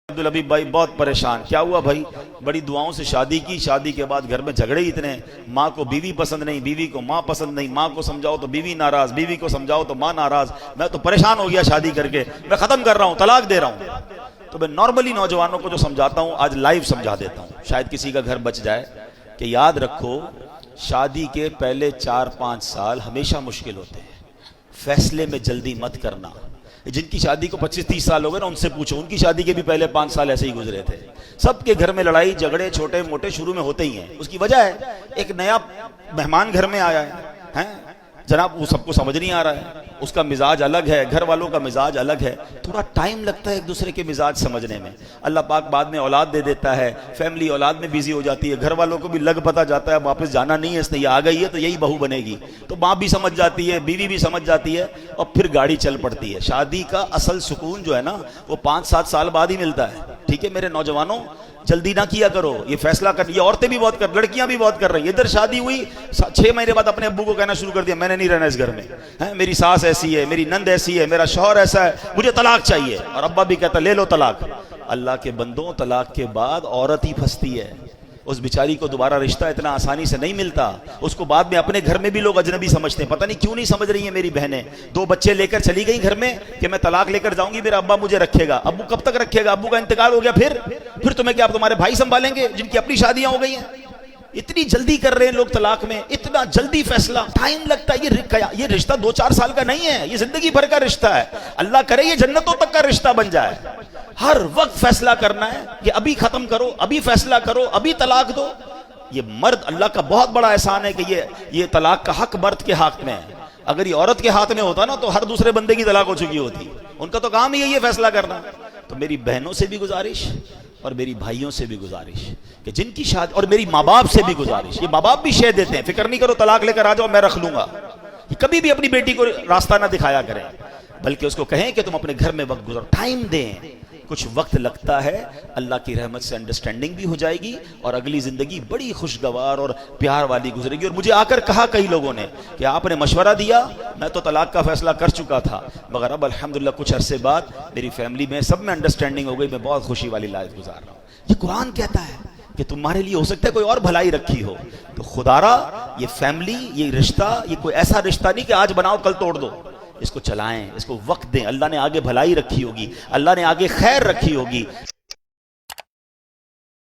عبدالحبیب بھائی بہت پریشان. کیا ہوا بھائی؟ بڑی دعاؤں سے شادی کی، شادی کے بعد گھر میں جھگڑے اتنے، ماں کو بیوی پسند نہیں، بیوی کو ماں پسند نہیں، ماں کو سمجھاؤ تو بیوی ناراض، بیوی کو سمجھاؤ تو ماں ناراض. میں تو پریشان ہو گیا شادی کر کے، میں ختم کر رہا ہوں، طلاق دے رہا ہوں. تو میں نارملی نوجوانوں کو جو سمجھاتا ہوں آج لائیو سمجھا دیتا ہوں، شاید کسی کا گھر بچ جائے. کہ یاد رکھو شادی کے پہلے 4-5 سال ہمیشہ مشکل ہوتے ہیں. فیصلے میں جلدی مت کرنا. جن کی شادی کو 25-30 سال ہو گئے نا ان سے پوچھو، ان کی شادی کے بھی پہلے 5 سال ایسے ہی گزرے تھے. سب کے گھر میں لڑائی جھگڑے چھوٹے موٹے شروع میں ہوتے ہی ہیں. اس کی وجہ ہے ایک نیا مہمان گھر میں آیا ہے جناب، وہ سب کو سمجھ نہیں آ رہا ہے، اس کا مزاج الگ ہے، گھر والوں کا مزاج الگ ہے، تھوڑا ٹائم لگتا ہے ایک دوسرے کے مزاج سمجھنے میں. اللہ پاک بعد میں اولاد دے دیتا ہے، فیملی اولاد میں بیزی ہو جاتی ہے، گھر والوں کو بھی لگ پتہ جاتا ہے واپس جانا نہیں ہے، اس نے یہ آ گئی ہے تو یہی بہو بنے گی، تو ماں بھی سمجھ جاتی ہے، بیوی بھی سمجھ جاتی ہے، اور پھر گاڑی چل پڑتی ہے. شادی کا اصل سکون جو ہے نا وہ 5-7 سال بعد ہی ملتا ہے. ٹھیک ہے میرے نوجوانوں، جلدی نہ کیا کرو یہ فیصلہ کر. یہ عورتیں بھی بہت لڑکیاں بھی بہت کر رہی ہیں. ادھر شادی ہوئی 6 مہینے بعد اپنے ابو کو کہنا شروع کر دیا میں نے نہیں رہنا اس گھر میں، میری ساس ایسی ہے، میری نند ایسی ہے، میرا شوہر ایسا ہے، مجھے طلاق چاہیے. اور ابا بھی کہتا لے لو طلاق. اللہ کے بندوں، طلاق کے بعد عورت ہی پھنستی ہے. اس بیچاری کو دوبارہ رشتہ اتنا آسانی سے نہیں ملتا. اس کو بعد میں اپنے گھر میں بھی لوگ اجنبی سمجھتے ہیں. پتہ نہیں کیوں نہیں سمجھ رہی ہیں میری بہنیں. 2 بچے لے کر چلی گئی گھر میں کہ میں طلاق لے کر جاؤں گی، میرا ابا مجھے رکھے گا. ابو کب تک رکھے گا؟ ابو کا انتقال ہو گیا پھر تمہیں کیا تمہارے بھائی سنبھالیں گے جن کی اپنی شادیاں ہو گئی ہیں؟ اتنی جلدی کر رہے ہیں لوگ طلاق میں، اتنا جلدی فیصلہ، ٹائم لگتا ہے. یہ رشتہ 2-4 سال کا نہیں ہے، یہ زندگی بھر کا رشتہ ہے. اللہ کرے یہ جنتوں تک کا رشتہ بن جائے. ہر وقت فیصلہ کرنا ہے کہ ابھی ختم کرو، ابھی فیصلہ کرو، ابھی طلاق دو. یہ مرد، اللہ کا بہت بڑا احسان ہے کہ یہ طلاق کا حق مرد کے ہاتھ میں ہے. اگر یہ عورت کے ہاتھ میں ہوتا نا تو ہر دوسرے بندے کی طلاق ہو چکی ہوتی. ان کا تو کام ہی ہے فیصلہ کرنا. تو میری بہنوں سے بھی گزارش اور میری بھائیوں سے بھی گزارش کہ جن کی شادی، اور میری ماں باپ سے بھی گزارش. یہ ماں باپ بھی شے دیتے ہیں، فکر نہیں کرو طلاق لے کر آ جاؤ میں رکھ لوں گا. یہ کبھی بھی اپنی بیٹی کو راستہ نہ دکھایا کریں، بلکہ اس کو کہیں کہ تم اپنے گھر میں وقت گزارو، ٹائم دیں. کچھ وقت لگتا ہے، اللہ کی رحمت سے انڈرسٹینڈنگ بھی ہو جائے گی اور اگلی زندگی بڑی خوشگوار اور پیار والی گزرے گی. اور مجھے آ کر کہا کئی لوگوں نے کہ آپ نے مشورہ دیا، میں تو طلاق کا فیصلہ کر چکا تھا، مگر اب الحمدللہ کچھ عرصے بعد میری فیملی میں سب میں انڈرسٹینڈنگ ہو گئی، میں بہت خوشی والی لائف گزار رہا ہوں. یہ قرآن کہتا ہے کہ تمہارے لیے ہو سکتا ہے کوئی اور بھلائی رکھی ہو. تو خدا را یہ فیملی، یہ رشتہ، یہ کوئی ایسا رشتہ نہیں کہ آج بناؤ کل توڑ دو. اس کو چلائیں، اس کو وقت دیں. اللہ نے آگے بھلائی رکھی ہوگی، اللہ نے آگے خیر رکھی ہوگی.